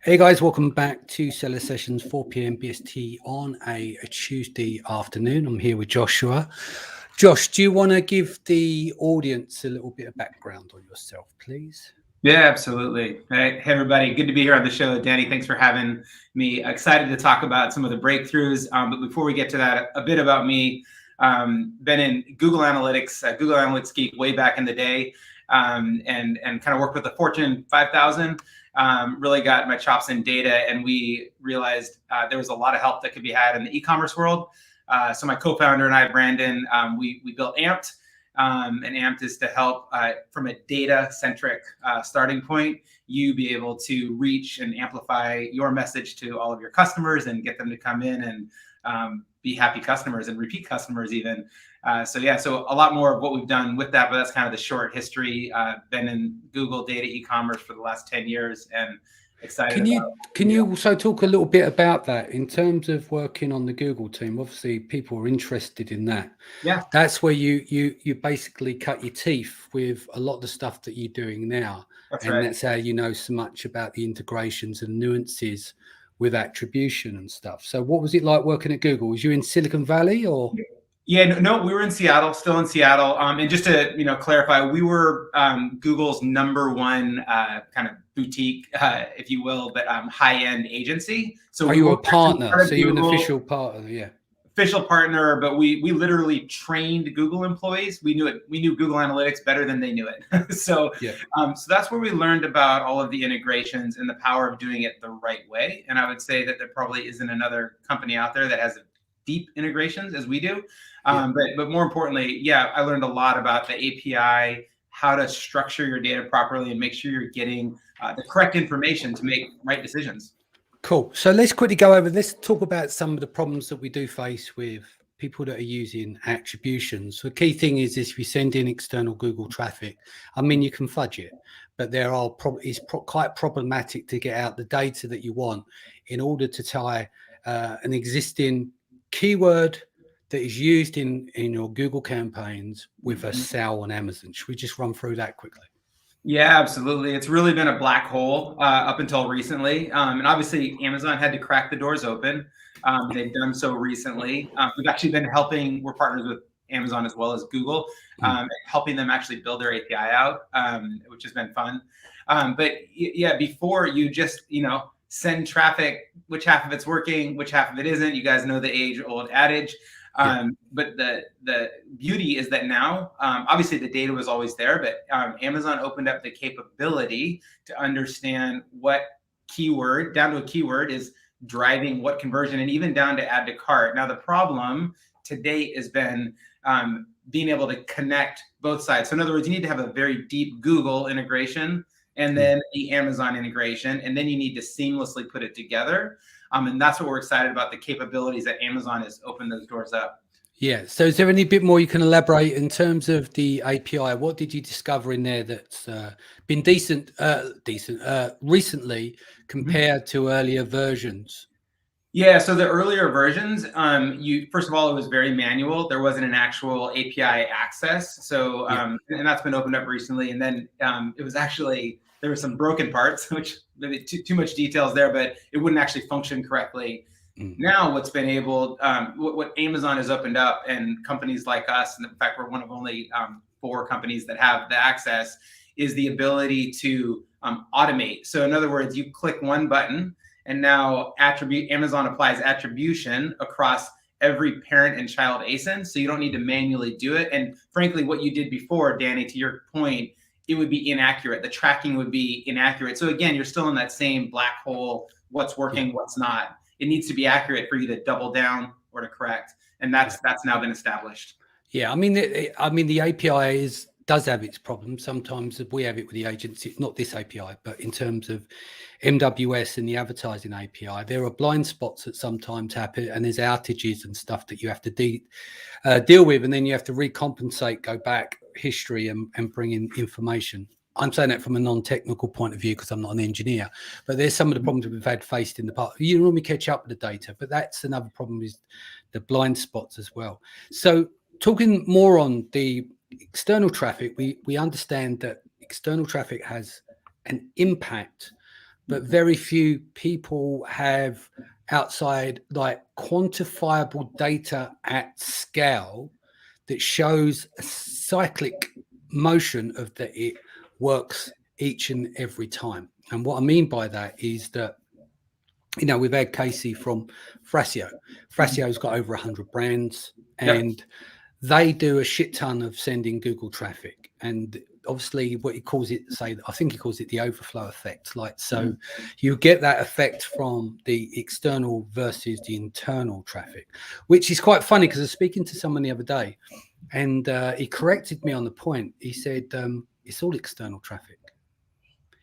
Hey guys, welcome back to Seller Sessions 4 p.m. BST on a Tuesday afternoon. I'm here with Joshua. Josh, do you want to give the audience a little bit of background on yourself, please? Yeah, absolutely. Hey, everybody. Good to be here on the show. Danny, thanks for having me. Excited to talk about some of the breakthroughs. But before we get to that, a bit about me. Been in Google Analytics, Google Analytics geek way back in the day, and kind of worked with the Fortune 5000. Really got my chops in data, and we realized there was a lot of help that could be had in the e-commerce world. So my co-founder and I, Brandon, we built Amped. And Amped is to help from a data-centric starting point, you be able to reach and amplify your message to all of your customers and get them to come in and be happy customers and repeat customers even. So a lot more of what we've done with that, but that's kind of the short history. Been in Google data e-commerce for the last 10 years and excited Can you also talk a little bit about that in terms of working on the Google team? Obviously, people are interested in that. Yeah, that's where you basically cut your teeth with a lot of the stuff that you're doing now. that's and right. That's how you know so much about the integrations and nuances with attribution and stuff. So what was it like working at Google? Was you in Silicon Valley or? Yeah, no, we were in Seattle, still in Seattle. And just to clarify, we were Google's #1 kind of boutique, if you will, but high-end agency. So we you were a partner, so you're an official partner, yeah. Official partner, but we literally trained Google employees. We knew Google Analytics better than they knew it. So that's where we learned about all of the integrations and the power of doing it the right way. And I would say that there probably isn't another company out there that has deep integrations as we do. But more importantly, I learned a lot about the API, how to structure your data properly and make sure you're getting the correct information to make right decisions. Cool. So let's quickly go over, let's talk about some of the problems that we do face with people that are using attributions. So the key thing is if you send in external Google traffic, I mean, you can fudge it, but it's quite problematic to get out the data that you want in order to tie an existing keyword that is used in your Google campaigns with a sale on Amazon. Should we just run through that quickly? Yeah, absolutely. It's really been a black hole up until recently. And obviously, Amazon had to crack the doors open. They've done so recently. We've actually been we're partners with Amazon as well as Google, helping them actually build their API out, which has been fun. But before you just, send traffic, which half of it's working, which half of it isn't. You guys know the age-old adage. But the beauty is that now, obviously the data was always there, but Amazon opened up the capability to understand what keyword, down to a keyword, is driving what conversion, and even down to add to cart. Now, the problem to date has been being able to connect both sides. So in other words, you need to have a very deep Google integration and then the Amazon integration, and then you need to seamlessly put it together. And that's what we're excited about, the capabilities that Amazon has opened those doors up. Yeah. So is there any bit more you can elaborate in terms of the API? What did you discover in there that's been decent recently compared to earlier versions? Yeah, so the earlier versions, first of all, it was very manual. There wasn't an actual API access. So, and that's been opened up recently. And then it was actually, there were some broken parts, which maybe too much details there, but it wouldn't actually function correctly. Now what's been able, what Amazon has opened up, and companies like us, and in fact, we're one of only 4 companies that have the access, is the ability to automate. So in other words, you click one button, and now Amazon applies attribution across every parent and child ASIN. So you don't need to manually do it. And frankly, what you did before, Danny, to your point, it would be inaccurate. The tracking would be inaccurate. So again, you're still in that same black hole, what's working, what's not. It needs to be accurate for you to double down or to correct. And that's now been established. Yeah, I mean the API does have its problems. Sometimes we have it with the agency, not this API, but in terms of MWS and the advertising API, there are blind spots that sometimes happen, and there's outages and stuff that you have to deal with, and then you have to recompensate, go back history and bring in information. I'm saying that from a non-technical point of view because I'm not an engineer, but there's some of the problems that we've faced in the past. You normally catch up with the data, but that's another problem, is the blind spots as well. So talking more on the external traffic, we understand that external traffic has an impact but very few people have outside like quantifiable data at scale that shows a cyclic motion of that it works each and every time. And what I mean by that is that, you know, we've had Casey from Thrasio. Thrasio's got over 100 brands, and they do a shit ton of sending Google traffic. And obviously what he calls it, I think he calls it the overflow effect. Like, so you get that effect from the external versus the internal traffic, which is quite funny because I was speaking to someone the other day, and he corrected me on the point. He said, it's all external traffic.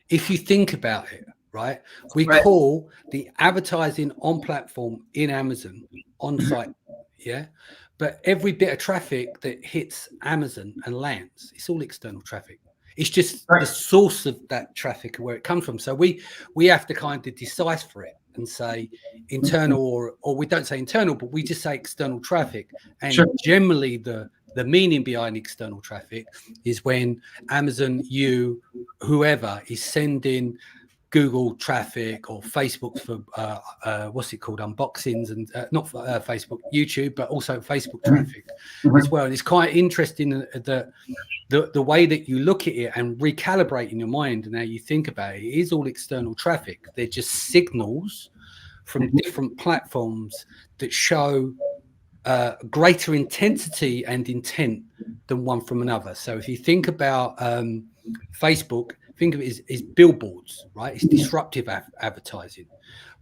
If you think about it, right? We call the advertising on platform in Amazon on site, yeah? But every bit of traffic that hits Amazon and lands, it's all external traffic. It's just the source of that traffic and where it comes from. So we have to kind of decipher it and say internal, or we don't say internal, but we just say external traffic. And generally the meaning behind external traffic is when Amazon, whoever is sending Google traffic or Facebook for what's it called, unboxings, and not Facebook, YouTube, but also Facebook traffic as well. And it's quite interesting that the way that you look at it and recalibrate in your mind and how you think about it is all external traffic. They're just signals from different platforms that show greater intensity and intent than one from another. So if you think about Facebook, think of it as billboards, right? It's disruptive advertising.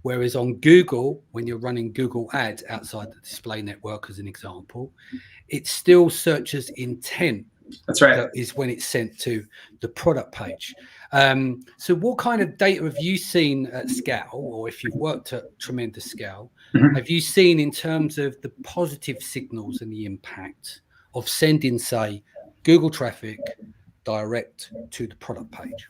Whereas on Google, when you're running Google ads outside the display network, as an example, it still searches intent. That's right. That is when it's sent to the product page. So what kind of data have you seen at scale, or if you've worked at tremendous scale, have you seen in terms of the positive signals and the impact of sending, say, Google traffic direct to the product page?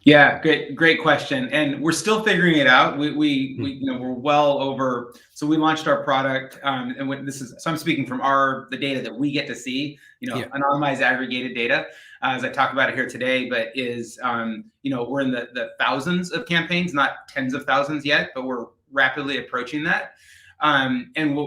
Yeah, great question. And we're still figuring it out. We you know, we're well over. So we launched our product, and when this is, so I'm speaking from the data that we get to see, you know, anonymized aggregated data, as I talk about it here today, but is, you know, we're in the thousands of campaigns, not tens of thousands yet, but we're rapidly approaching that. And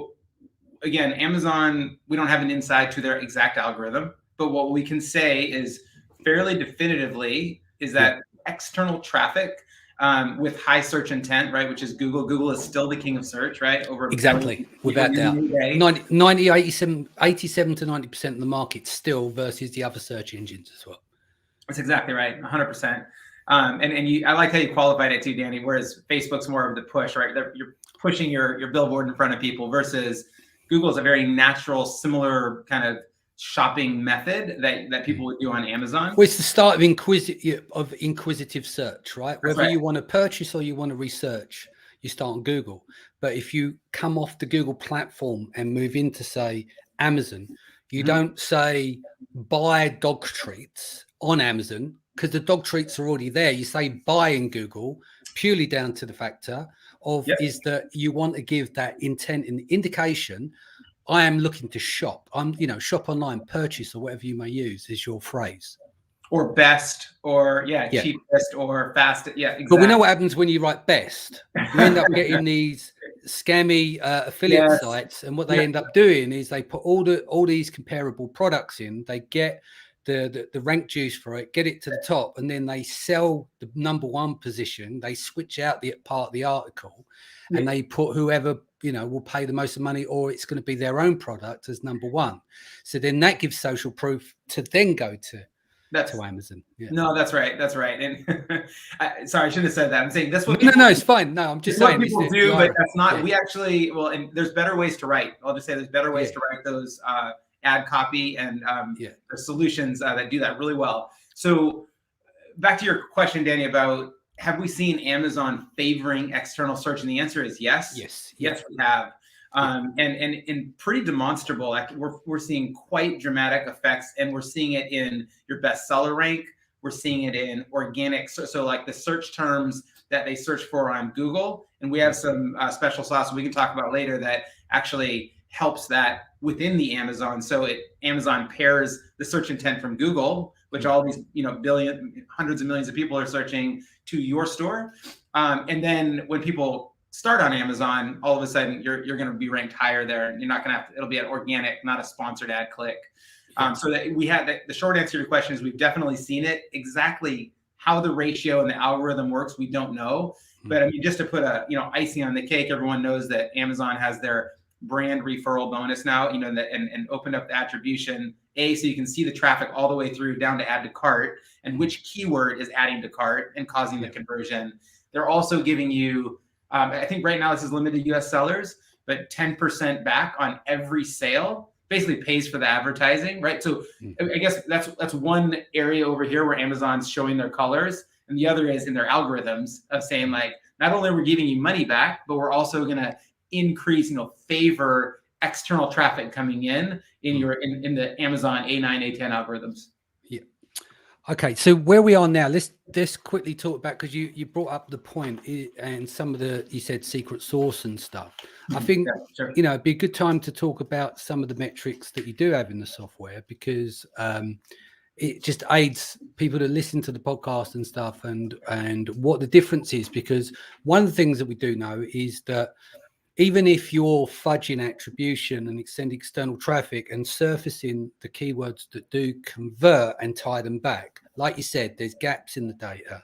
again, Amazon, we don't have an insight to their exact algorithm, but what we can say is fairly definitively is that external traffic with high search intent, right, which is Google. Google is still the king of search, right? Over exactly, without doubt. 87 to 90% of the market still versus the other search engines as well. That's exactly right, 100%. And I like how you qualified it too, Danny. Whereas Facebook's more of the push, right? You're pushing your billboard in front of people, versus Google is a very natural, similar kind of shopping method that people would do on Amazon. Well, it's the start of inquisitive search, right? Whether you want to purchase or you want to research, you start on Google. But if you come off the Google platform and move into, say, Amazon, you don't say buy dog treats on Amazon because the dog treats are already there. You say buy in Google purely down to the factor of is that you want to give that intent and indication. I am looking to shop. I'm, you know, shop online, purchase, or whatever you may use is your phrase. Or best, or cheapest, or fast. Yeah, exactly. But we know what happens when you write best. You end up getting these scammy affiliate sites, and what they end up doing is they put all these comparable products in. They get the rank juice for it, get it to the top, and then they sell the number one position. They switch out the part of the article, and they put whoever, you know, will pay the most money, or it's going to be their own product as number one. So then that gives social proof to then go to Amazon. No, that's right. That's right. And sorry, I shouldn't have said that. I'm saying that's what. No, it's fine. No, I'm just saying. What people do, but that's not. We actually, well, and there's better ways to write. I'll just say there's better ways to write those ad copy, and the solutions that do that really well. So back to your question, Danny, about have we seen Amazon favoring external search? And the answer is yes. Yes, we have. And pretty demonstrable. Like we're seeing quite dramatic effects, and we're seeing it in your bestseller rank. We're seeing it in organic. So like the search terms that they search for on Google, and we have some special sauce we can talk about later that actually helps that within the Amazon. So Amazon pairs the search intent from Google which all these, hundreds of millions of people are searching to your store. And then when people start on Amazon, all of a sudden you're going to be ranked higher there. You're not going to have to, it'll be an organic, not a sponsored ad click. So that we had the short answer to your question is we've definitely seen it. Exactly how the ratio and the algorithm works, we don't know. But I mean, just to put a icing on the cake, everyone knows that Amazon has their brand referral bonus now, and opened up the attribution so you can see the traffic all the way through down to add to cart and which keyword is adding to cart and causing the conversion. They're also giving you, I think right now this is limited to US sellers, but 10% back on every sale. Basically pays for the advertising, right? So I guess that's one area over here where Amazon's showing their colors, and the other is in their algorithms of saying like, not only are we giving you money back, but we're also going to increase, favor external traffic coming in in the Amazon A9, A10 algorithms. Yeah. Okay, so where we are now, let's quickly talk about, because you brought up the point and some of you said secret sauce and stuff. I think it'd be a good time to talk about some of the metrics that you do have in the software, because it just aids people to listen to the podcast and stuff and what the difference is. Because one of the things that we do know is that even if you're fudging attribution and extending external traffic and surfacing the keywords that do convert and tie them back, like you said, there's gaps in the data.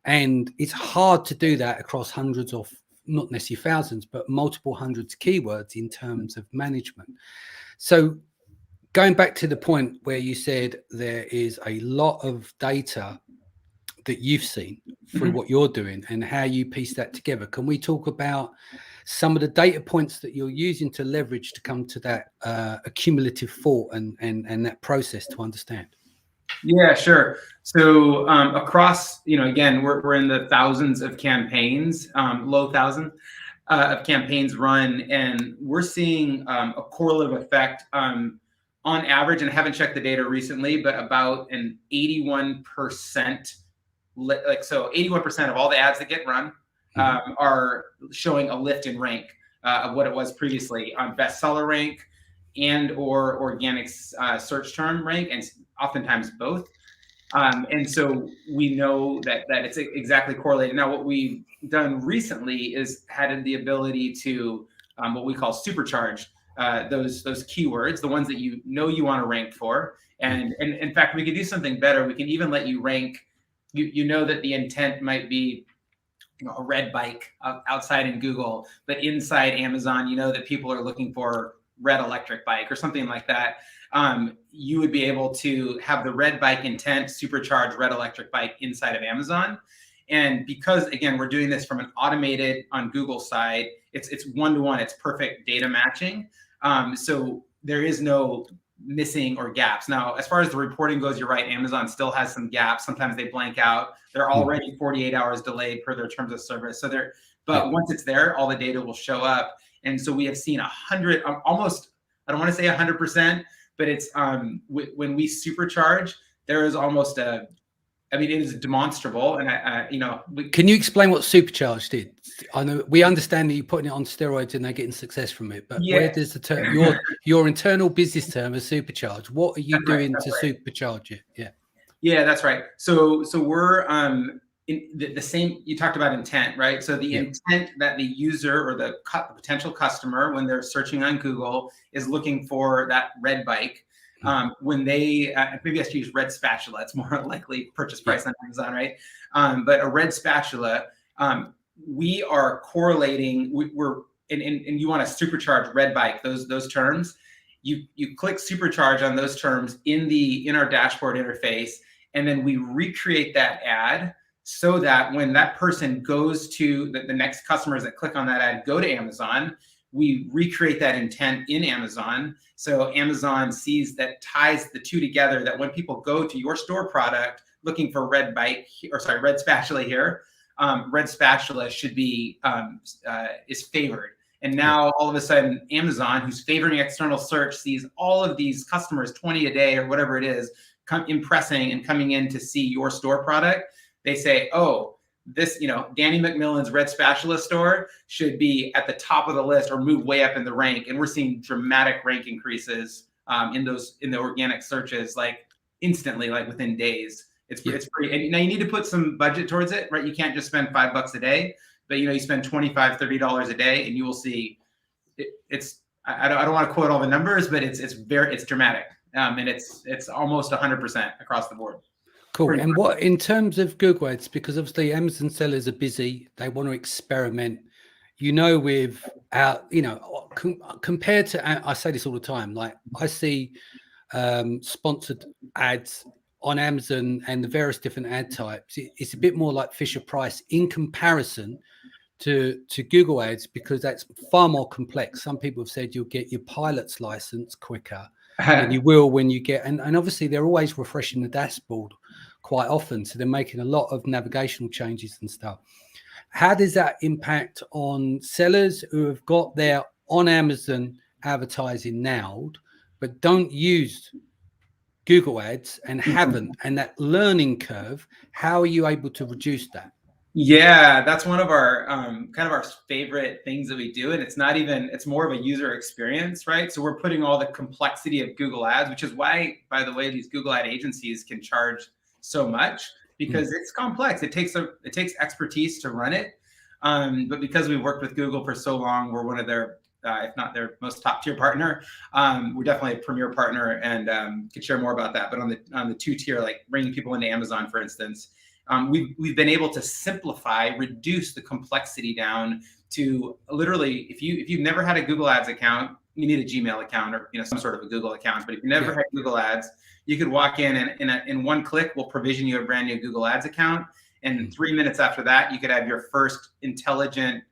And it's hard to do that across hundreds of, not necessarily thousands, but multiple hundreds of keywords in terms of management. So going back to the point where you said there is a lot of data that you've seen through what you're doing and how you piece that together, can we talk about some of the data points that you're using to leverage to come to that accumulative thought and that process to understand? Yeah, sure. So across, again, we're in the thousands of campaigns, low thousands of campaigns run, and we're seeing a correlative effect on average, and I haven't checked the data recently, but about an 81%, so 81% of all the ads that get run are showing a lift in rank of what it was previously on bestseller rank and or organic search term rank, and oftentimes both. And so we know that it's exactly correlated. Now, what we've done recently is had the ability to what we call supercharge those keywords, the ones that you want to rank for. And in fact, we could do something better. We can even let you rank. You know that the intent might be a red bike outside in Google, but inside Amazon, that people are looking for red electric bike or something like that. You would be able to have the red bike intent supercharge red electric bike inside of Amazon. And because, again, we're doing this from an automated on Google side, it's one-to-one, it's perfect data matching. So there is no missing or gaps. Now, as far as the reporting goes, you're right, Amazon still has some gaps. Sometimes they blank out. They're already 48 hours delayed per their terms of service. So but once it's there, all the data will show up. And so we have seen 100, almost, I don't want to say 100%, but it's when we supercharge, there is almost it is demonstrable. And can you explain what supercharged is? I know we understand that you're putting it on steroids and they're getting success from it, but where does the term, your internal business term is supercharged? What are you doing to supercharge it? Yeah, that's right. So we're in the same, you talked about intent, right? So the intent that the user or the potential customer, when they're searching on Google, is looking for that red bike. When they, maybe I should use red spatula, it's more likely purchase price on Amazon, right? But a red spatula, we are correlating, and you want to supercharge red bike, those terms. You click supercharge on those terms in our dashboard interface, and then we recreate that ad so that when that person goes to the next customers that click on that ad, go to Amazon, we recreate that intent in Amazon. So Amazon sees that, ties the two together, that when people go to your store product looking for red spatula here, red spatula should be, is favored. And now all of a sudden, Amazon, who's favoring external search, sees all of these customers, 20 a day or whatever it is, impressing and coming in to see your store product. They say, oh, this, Danny McMillan's red spatula store should be at the top of the list or move way up in the rank. And we're seeing dramatic rank increases in the organic searches, like instantly, like within days. It's pretty, and now you need to put some budget towards it, right? You can't just spend $5 a day, but you spend $25, $30 a day, and you will see it's. I don't want to quote all the numbers, but it's dramatic, and it's almost 100% across the board. Cool. And what in terms of Google Ads, because obviously Amazon sellers are busy, they want to experiment. With our, compared to, I say this all the time, like I see sponsored ads on Amazon and the various different ad types. It's a bit more like Fisher Price in comparison to Google Ads, because that's far more complex. Some people have said you'll get your pilot's license quicker than you will when you get, and obviously they're always refreshing the dashboard quite often, so they're making a lot of navigational changes and stuff. How does that impact on sellers who have got their on Amazon advertising nailed, but don't use Google Ads and haven't, and that learning curve? How are you able to reduce that? Yeah, that's one of our kind of our favorite things that we do. And it's more of a user experience, right? So we're putting all the complexity of Google Ads, which is why, by the way, these Google ad agencies can charge so much, because it's complex. It takes expertise to run it. But because we've worked with Google for so long, we're one of their, if not their most top tier partner. We're definitely a premier partner, and could share more about that. But on the 2-tier, like bringing people into Amazon, for instance, we've been able to simplify, reduce the complexity down to literally, if you've never had a Google Ads account, you need a Gmail account or some sort of a Google account. But if you never had Google Ads, you could walk in and in one click, we'll provision you a brand new Google Ads account. And 3 minutes after that, you could have your first intelligent,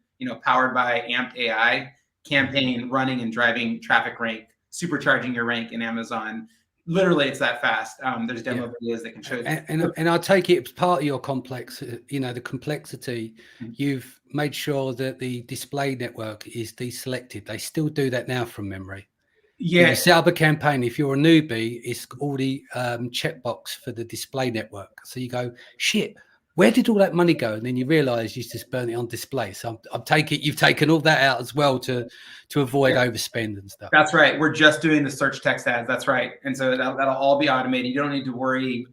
powered by Amped AI campaign running and driving traffic rank, supercharging your rank in Amazon. Literally, it's that fast. There's demo videos that can show you. And I take it it's part of your complex, the complexity. You've made sure that the display network is deselected. They still do that now from memory. Yeah. You set up a campaign. If you're a newbie, it's already checkbox for the display network. So you go, shit, where did all that money go? And then you realize you just burn it on display. So I'm taking you've taken all that out as well to avoid overspend and stuff. That's right. We're just doing the search text ads. That's right. And so that'll all be automated. You don't need to worry,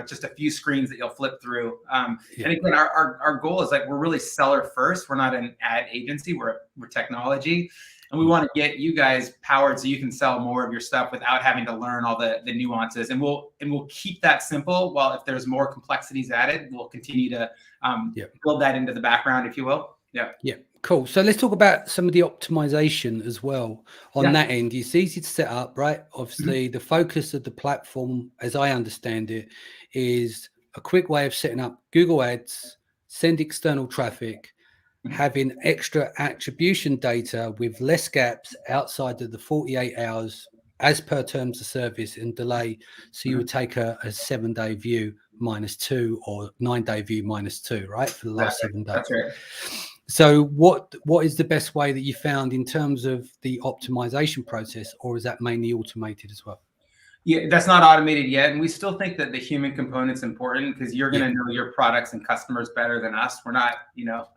just a few screens that you'll flip through. And again, our goal is like, we're really seller first. We're not an ad agency. We're technology. And we want to get you guys powered so you can sell more of your stuff without having to learn all the nuances. And we'll keep that simple. While if there's more complexities added, we'll continue to build that into the background, if you will. Yeah. Cool. So let's talk about some of the optimization as well on that end. It's easy to set up, right? Obviously, the focus of the platform, as I understand it, is a quick way of setting up Google Ads, send external traffic, having extra attribution data with less gaps outside of the 48 hours as per terms of service and delay. So you would take a 7-day view -2 or 9-day view -2, right? For the last 7 days. That's right. So what is the best way that you found in terms of the optimization process, or is that mainly automated as well? Yeah, that's not automated yet. And we still think that the human component's important, because you're going to know your products and customers better than us. We're not,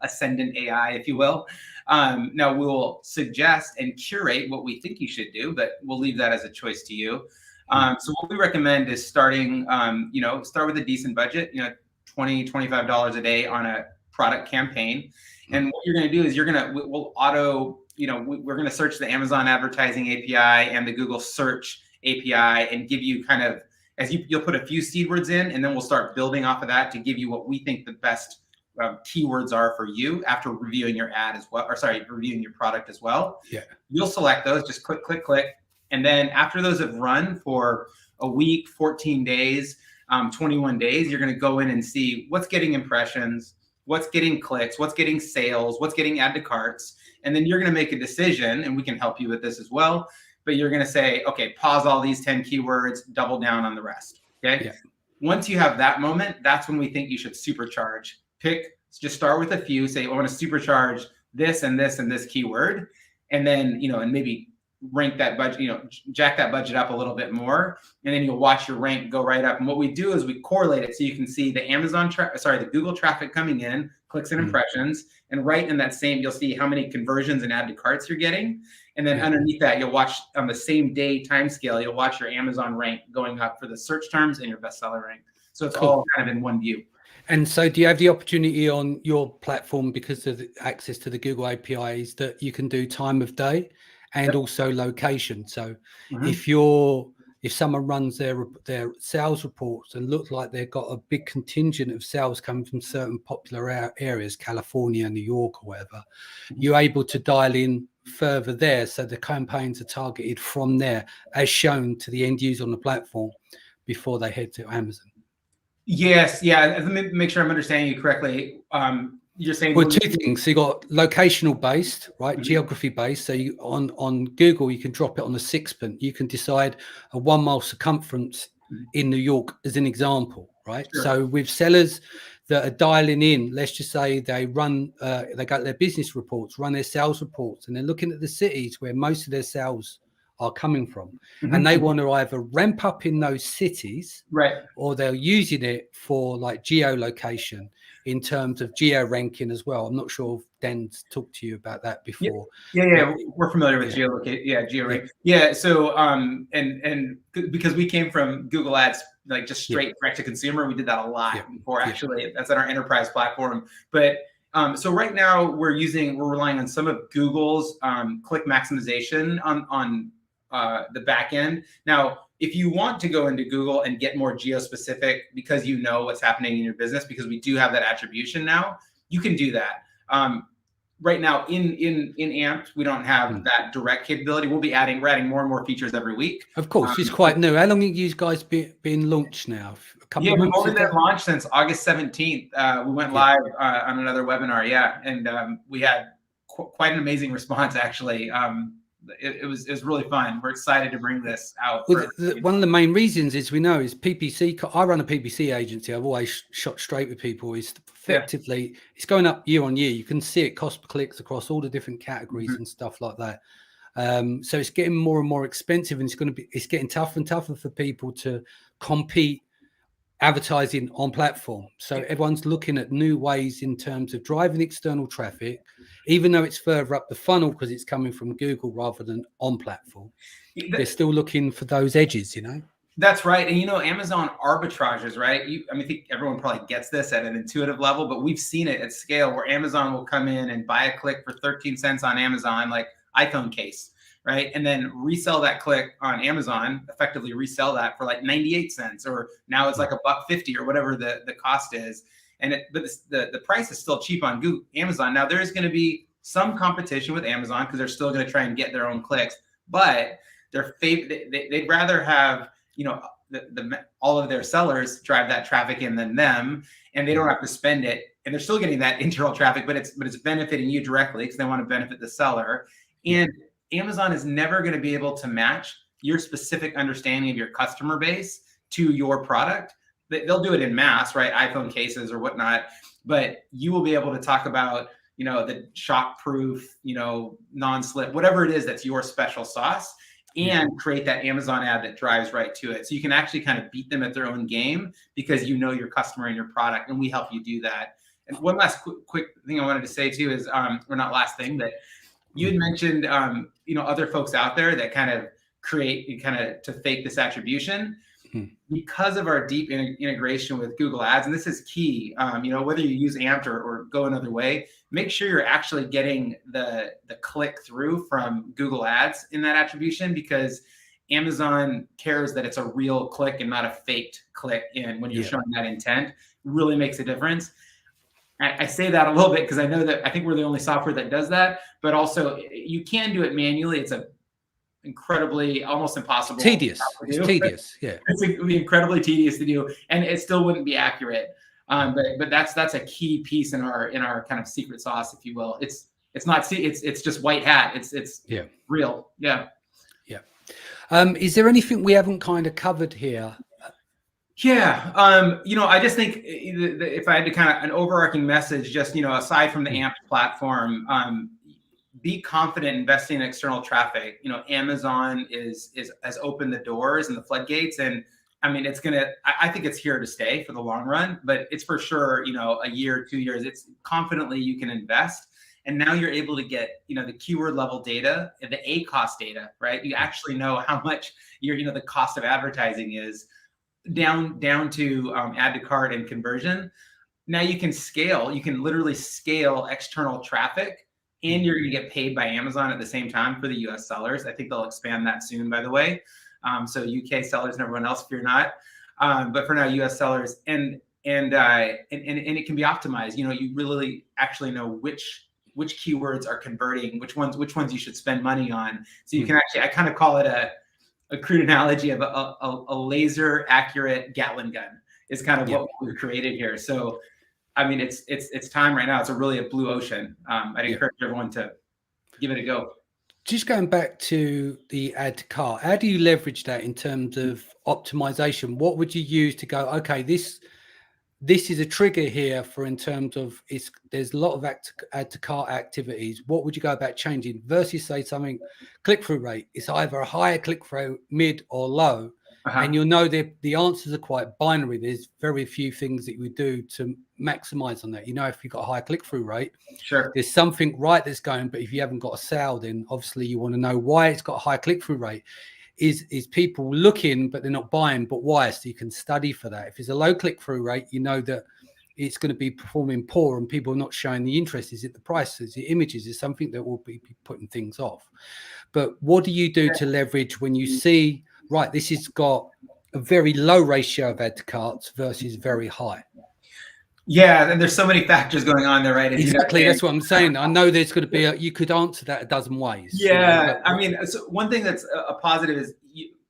ascendant AI, if you will. Now we'll suggest and curate what we think you should do, but we'll leave that as a choice to you. So what we recommend is starting, start with a decent budget, $20, $25 a day on a product campaign. And what you're going to do is we'll auto, we're going to search the Amazon advertising API and the Google search API and give you kind of, you'll put a few seed words in, and then we'll start building off of that to give you what we think the best keywords are for you after reviewing your ad as well, reviewing your product as well. Yeah. You'll select those, just click, click, click. And then after those have run for a week, 14 days, 21 days, you're going to go in and see what's getting impressions, what's getting clicks, what's getting sales, what's getting add to carts. And then you're going to make a decision, and we can help you with this as well. But you're going to say, okay, pause all these 10 keywords, double down on the rest. Okay. Yeah. Once you have that moment, that's when we think you should supercharge. Just start with a few, say, I want to supercharge this and this and this keyword. And then, and maybe rank that budget, jack that budget up a little bit more. And then you'll watch your rank go right up. And what we do is we correlate it so you can see the the Google traffic coming in, clicks and impressions. And right in that same, you'll see how many conversions and add to carts you're getting. And then underneath that, you'll watch on the same day time scale, you'll watch your Amazon rank going up for the search terms and your bestseller rank. So it's all kind of in one view. And so do you have the opportunity on your platform, because of the access to the Google APIs, that you can do time of day and also location? So if someone runs their sales reports and looks like they've got a big contingent of sales coming from certain popular areas, California, New York, or whatever, you're able to dial in further there, so the campaigns are targeted from there, as shown to the end user on the platform before they head to Amazon. Yes, yeah. Let me make sure I'm understanding you correctly. You're saying, well, two things. So you got locational based, right? Geography based. So you on Google, you can drop it on a sixpence. You can decide a 1 mile circumference in New York as an example, right? Sure. So with sellers that are dialing in, let's just say they run, they got their business reports, run their sales reports, and they're looking at the cities where most of their sales are coming from, and they want to either ramp up in those cities, right, or they're using it for like geolocation in terms of geo ranking as well. I'm not sure if Dan's talked to you about that before. Yeah. We're familiar with geolocate. Yeah, geo rank. Yeah. So and because we came from Google Ads, like just straight direct to consumer, we did that a lot before. Actually, that's on our enterprise platform. But so right now we're relying on some of Google's click maximization on the back end. Now, if you want to go into Google and get more geo-specific because you know what's happening in your business, because we do have that attribution now, you can do that. Right now in Amped, we don't have that direct capability. We're adding more and more features every week. Of course, it's quite new. How long have you guys been launched now? A couple of months we've only been launched since August 17th. We went live on another webinar, and we had quite an amazing response, actually. It was really fun. We're excited to bring this out. Well, one of the main reasons is PPC. I run a PPC agency. I've always shot straight with people. Is effectively it's going up year on year. You can see it cost per clicks across all the different categories and stuff like that. So it's getting more and more expensive, and it's getting tougher and tougher for people to compete advertising on platform. So everyone's looking at new ways in terms of driving external traffic, even though it's further up the funnel because it's coming from Google rather than on platform. They're still looking for those edges, That's right. And Amazon arbitrages, right? I think everyone probably gets this at an intuitive level, but we've seen it at scale where Amazon will come in and buy a click for 13 cents on Amazon, like iPhone case, right? And then resell that click on Amazon, effectively resell that for like 98 cents, or now it's like $1.50 or whatever the cost is. But the price is still cheap on Amazon. Now there is going to be some competition with Amazon because they're still going to try and get their own clicks, but they'd rather have, all of their sellers drive that traffic in than them, and they don't have to spend it, and they're still getting that internal traffic, but it's benefiting you directly because they want to benefit the seller. And Amazon is never going to be able to match your specific understanding of your customer base to your product. They'll do it in mass, right? iPhone cases or whatnot, but you will be able to talk about, the shock-proof, non-slip, whatever it is that's your special sauce, and create that Amazon ad that drives right to it. So you can actually kind of beat them at their own game because you know your customer and your product, and we help you do that. And one last quick thing I wanted to say too is, or not last thing, but you had mentioned, other folks out there that kind of create to fake this attribution. Because of our deep integration with Google Ads, and this is key, whether you use Amped or go another way, make sure you're actually getting the click through from Google Ads in that attribution, because Amazon cares that it's a real click and not a faked click in when you're showing that intent. Really makes a difference. I say that a little bit because I think we're the only software that does that, but also you can do it manually. It's incredibly, almost impossible. Tedious. It's tedious. Yeah. It's incredibly tedious to do, and it still wouldn't be accurate. But that's a key piece in our kind of secret sauce, if you will. It's just white hat. It's real. Yeah. Yeah. Is there anything we haven't kind of covered here? Yeah. I just think if I had to kind of an overarching message, just, aside from the Amped platform, be confident investing in external traffic. Amazon has opened the doors and the floodgates, and I mean, I think it's here to stay for the long run, but it's for sure, a year, 2 years, it's confidently you can invest. And now you're able to get, the keyword level data, the ACoS data, right? You actually know how much the cost of advertising is down to add to cart and conversion. Now you can scale, you can literally scale external traffic, and you're going to get paid by Amazon at the same time for the US sellers. I think they'll expand that soon, by the way. So UK sellers and everyone else, fear not. But for now, US sellers, and it can be optimized. You really actually know which keywords are converting, which ones you should spend money on. So you can actually, I kind of call it a crude analogy of a laser accurate Gatling gun is kind of what we've created here. So, I mean, it's time right now. It's really a blue ocean. I'd encourage everyone to give it a go. Just going back to the add to cart, how do you leverage that in terms of optimization? What would you use to go, okay, this is a trigger here for in terms of there's a lot of add to cart activities. What would you go about changing versus say something click-through rate? It's either a higher click-through, mid or low. And you'll know the answers are quite binary. There's very few things that you would do to maximize on that. If you've got a high click-through rate, sure, there's something right that's going, but if you haven't got a sale, then obviously you want to know why it's got a high click-through rate. Is people looking, but they're not buying, but why? So you can study for that. If it's a low click-through rate, you know that it's going to be performing poor and people are not showing the interest. Is it the price? Is it images? Is something that will be putting things off? But what do you do to leverage when you see, right, this has got a very low ratio of add to carts versus very high? Yeah, and there's so many factors going on there, right? Exactly, that's what I'm saying. I know there's going to be you could answer that a dozen ways. Yeah, I mean, so one thing that's a positive is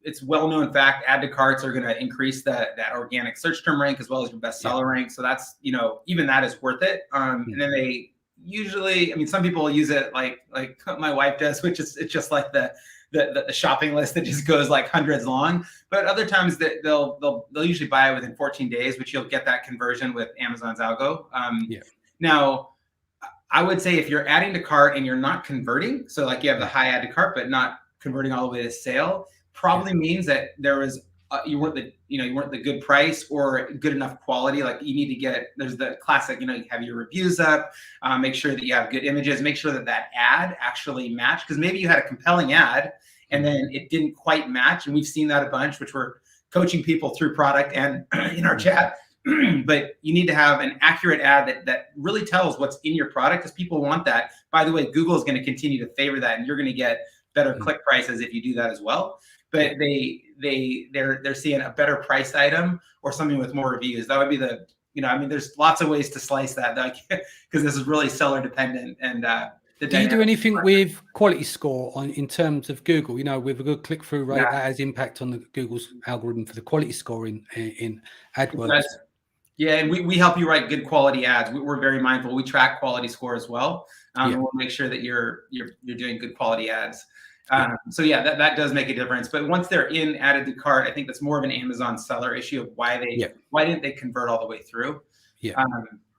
it's well-known fact, add to carts are going to increase that organic search term rank as well as your bestseller rank. So that's, even that is worth it. And then they usually, I mean, some people use it like my wife does, which is it's just like the shopping list that just goes like hundreds long. But other times they'll usually buy it within 14 days, which you'll get that conversion with Amazon's algo. Now, I would say if you're adding to cart and you're not converting, so like you have the high add to cart but not converting all the way to sale, probably means that there was you weren't the good price or good enough quality. Like you need to get, there's the classic, you have your reviews up, make sure that you have good images, make sure that ad actually matched, because maybe you had a compelling ad and then it didn't quite match. And we've seen that a bunch, which we're coaching people through product and in our chat. But you need to have an accurate ad that really tells what's in your product, because people want that. By the way, Google is going to continue to favor that, and you're going to get better click prices if you do that as well. But they're seeing a better priced item or something with more reviews. That would be the, I mean, there's lots of ways to slice that, because this is really seller dependent. And do you do anything with quality score in terms of Google? With a good click-through rate, that has impact on the Google's algorithm for the quality score in AdWords. Yeah, and we help you write good quality ads. We're very mindful. We track quality score as well. We'll make sure that you're doing good quality ads. So yeah, that does make a difference. But once they're added to cart, I think that's more of an Amazon seller issue of why didn't they convert all the way through?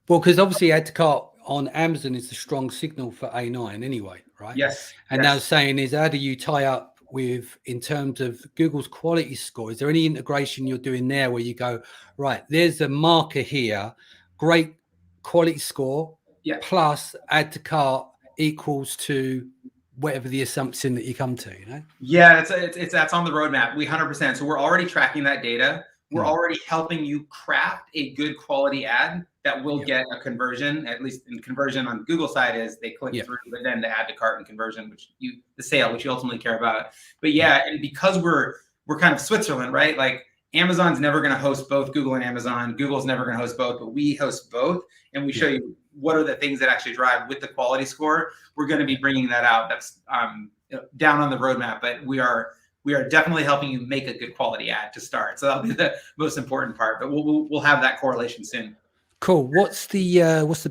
Well, because obviously add to cart on Amazon is the strong signal for A9 anyway, right? Yes. And now saying is, how do you tie up with, in terms of Google's quality score? Is there any integration you're doing there where you go, right, there's a marker here, great quality score, plus add to cart equals to whatever the assumption that you come to, Yeah, that's on the roadmap. We 100%. So we're already tracking that data. We're already helping you craft a good quality ad that will get a conversion. At least in conversion on Google side is they click through, but then the add to cart and conversion, the sale, which you ultimately care about. But and because we're kind of Switzerland, right? Like Amazon's never going to host both Google and Amazon. Google's never going to host both, but we host both, and we show you what are the things that actually drive with the quality score. We're going to be bringing that out. That's down on the roadmap, but we are definitely helping you make a good quality ad to start. So that'll be the most important part, but we'll have that correlation soon. Cool. What's the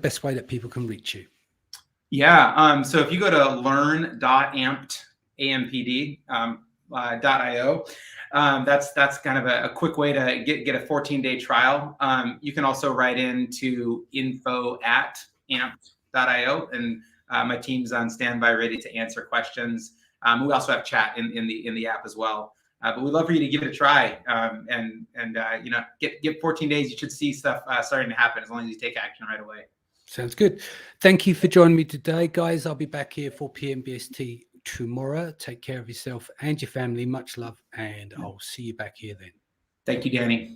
best way that people can reach you? Yeah. So if you go to learn.ampd.io, that's kind of a quick way to get a 14-day trial. You can also write into info@ampd.io, and my team's on standby, ready to answer questions. We also have chat in the app as well. But we'd love for you to give it a try, and you know, get 14 days. You should see stuff starting to happen as long as you take action right away. Sounds good. Thank you for joining me today, guys. I'll be back here 4 p.m. BST tomorrow. Take care of yourself and your family. Much love, and I'll see you back here then. Thank you, Danny.